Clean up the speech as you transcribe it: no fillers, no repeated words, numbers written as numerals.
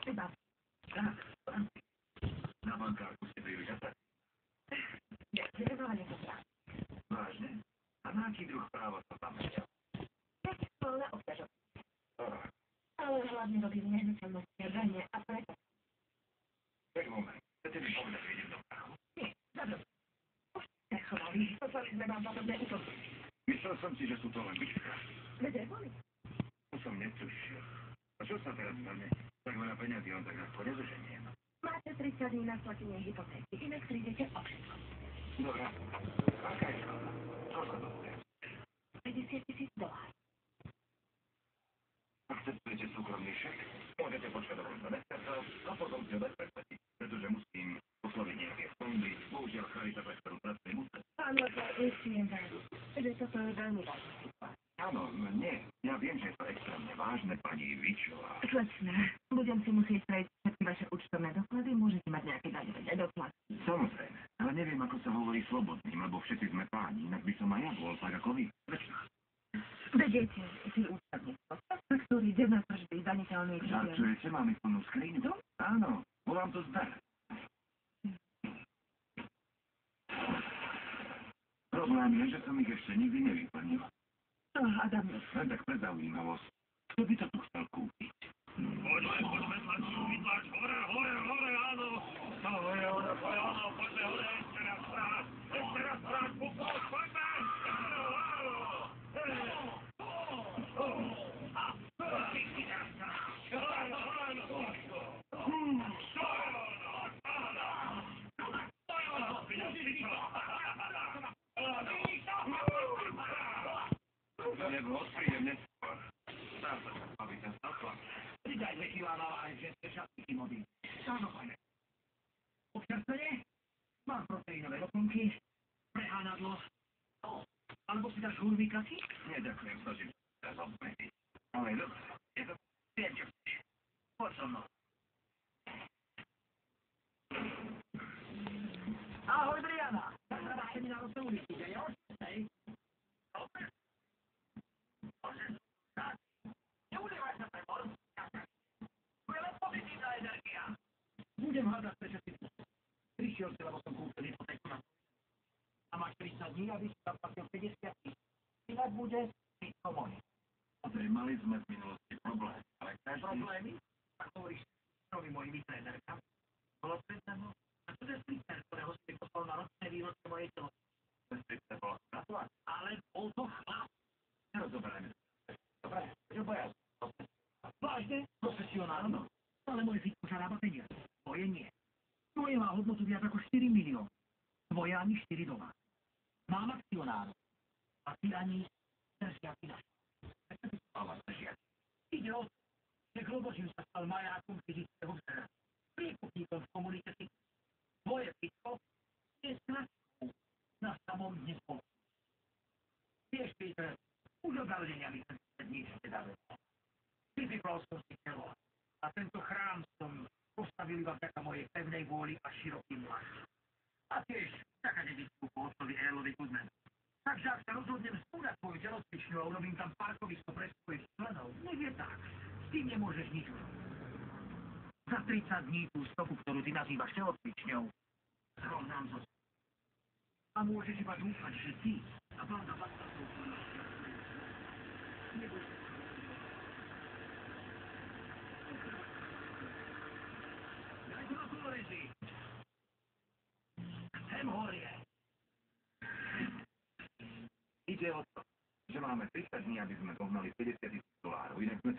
Iba. Tak, banky. Na bankárku ste príliš atrakt. Ja zrezovanie to práve. Vážne? A na aký druh práva sa tam vedel? Také spolné obťažok. Tak, Ale hlavne robím nehnuteľnosti a dane a preto. tak moment. Chcete mi povedať, že idem do prachu? Nie, zabudol. Už ste chovali. Poslali sme vám podobné útoky. Myslel som si, že sú to len bička. Veď boli. To som netušil. A čo sa teraz stane? Tak veľa peňazí on tak ľahko nezoženiem. Máte 30 dní na splatenie hypotéky, inak prídete o všetko. Dobre. Aká je to? Čo sa to bude? $50,000. Akceptujete súkromný šek? Môžete počkať do konca mesiaca a potom si ho dať predplatiť, pretože musím osloviť nejaké fondy. Bohužiaľ, charita, pre ktorú pracujem, musí. Áno, to uistím vás. Že toto je veľmi vážna situácia. Áno, nie. Ja viem, že je to extrémne vážne, pani Vičová. Slečné, budem si musieť prejsť všetky vaše účtovné doklady, môžete mať nejaké daňové nedoplatky. Samozrejme, ale neviem, ako sa hovorí slobodným, lebo všetci sme páni, inak by som aj ja bol tak ako vy. Prečo? Vediete si účtovníctvo, ktorý ide na tržby zdaniteľný príjem. Žartujete, máme plnú skriňu? No? Áno, volám to zdar. Problém je, že som ich ešte nikdy nevyplnil. Adam, Len tak pre zaujímavosť. Kto by to tu chcel kúpiť? Poďme, tlač, hore, áno. Hore, áno, poďme hore, ešte raz práť, poďme. Nebo príjemne skôr. Dá sa baviť na stavkla. Pridaj vekýváva aj ženské šatky mody. Áno, pane. Občerstvenie? Mám proteínové doplnky, prehánadlo. Alebo si dáš hurvíkaci? Neďakujem, snažím sa obmeniť. Ale dobre, je to... Viem, čo chceš. Poď so mnou. Ahoj, Briana. Tak trabaste mi na roce ulici, že jo? Hej. Dobre. Neužívaj sa prepor. Bude len pozitívna energia. Budem hľadať, prečo si tu. Prišiel si, lebo som kúpil hypotéku na a máš 30 dní, aby si zaplatil 50 000. Inak bude všetko moje. Dobre, mali sme v minulosti problém, ale každý... Problémy? Tak hovoríš s novými mojimi trénerkami. Bolo predtého? A čo je Splitter, ktorého si poslal na ročné výročné mojej telo? Splitter bola skratla. Ale bol to chlap. Nerozoberajme. Dobre, čo boja? Vážne? Profesionálno. Ale moje fitko zarába peniaze. Tvoje nie. Tvoje má hodnotu viac ako 4 milióny. Tvoje ani 4 doma. Mám akcionárov. A ty ani držiaky naši. Prečo ty spávaš držiaky? Ide o to, že Globožím sa stal majákom fyzického vzera. Priekupníkom v komunite. Tvoje fitko je značkou na samom dne spolu. Vieš, Peter, už od narodenia mi ten svet nič nedáme. Vypípal som si telo a tento chrám som postavil iba vďaka mojej pevnej vôli a širokým vlasom. A tiež vďaka dedičku po otcovi Earlovi Goodman. Takže ak sa rozhodnem spúdať svoju telocvičňu a urobím tam parkovisko pre svojich členov, nech je tak. S tým nemôžeš nič urobiť. Za 30 dní tú stopu, ktorú ty nazývaš telocvičňou, zrovnám zo... A môžeš iba dúfať, že ty a banda bastardov nebudeš sa daj to na Florizi. Chcem horie. Ide o to, že máme 30 dní, aby sme dohnali $50,000, inak sme